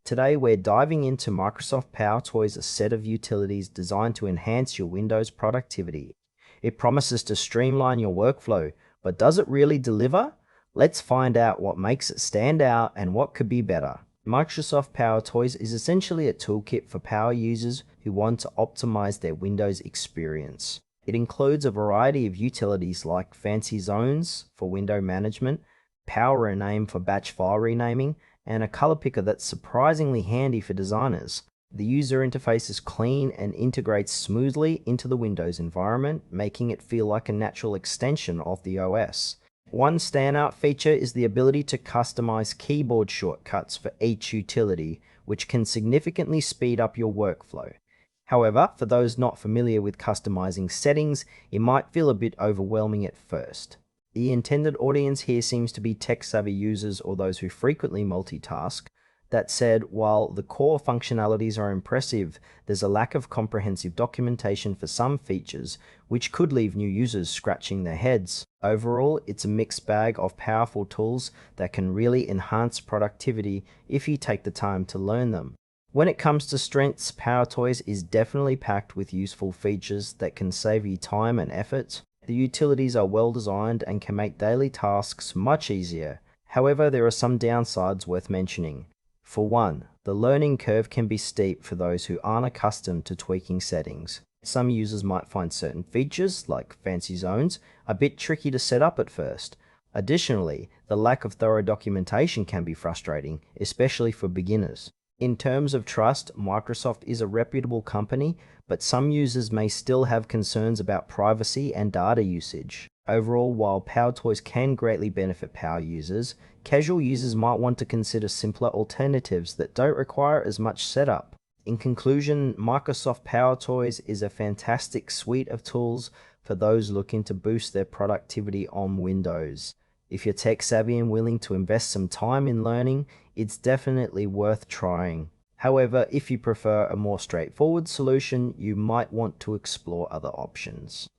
Today we're diving into Microsoft PowerToys, a set of utilities designed to enhance your Windows productivity. It promises to streamline your workflow, but does it really deliver? Let's find out what makes it stand out and what could be better. Microsoft PowerToys is essentially a toolkit for power users who want to optimize their Windows experience. It includes a variety of utilities like FancyZones for window management, Power Rename for batch file renaming, and a color picker that's surprisingly handy for designers. The user interface is clean and integrates smoothly into the Windows environment, making it feel like a natural extension of the OS. One standout feature is the ability to customize keyboard shortcuts for each utility, which can significantly speed up your workflow. However, for those not familiar with customizing settings, it might feel a bit overwhelming at first. The intended audience here seems to be tech-savvy users or those who frequently multitask. That said, while the core functionalities are impressive, there's a lack of comprehensive documentation for some features, which could leave new users scratching their heads. Overall, it's a mixed bag of powerful tools that can really enhance productivity if you take the time to learn them. When it comes to strengths, PowerToys is definitely packed with useful features that can save you time and effort. The utilities are well designed and can make daily tasks much easier. However, there are some downsides worth mentioning. For one, the learning curve can be steep for those who aren't accustomed to tweaking settings. Some users might find certain features, like FancyZones, a bit tricky to set up at first. Additionally, the lack of thorough documentation can be frustrating, especially for beginners. In terms of trust, Microsoft is a reputable company, but some users may still have concerns about privacy and data usage. Overall, while PowerToys can greatly benefit power users, casual users might want to consider simpler alternatives that don't require as much setup. In conclusion, Microsoft PowerToys is a fantastic suite of tools for those looking to boost their productivity on Windows. If you're tech savvy and willing to invest some time in learning, it's definitely worth trying. However, if you prefer a more straightforward solution, you might want to explore other options.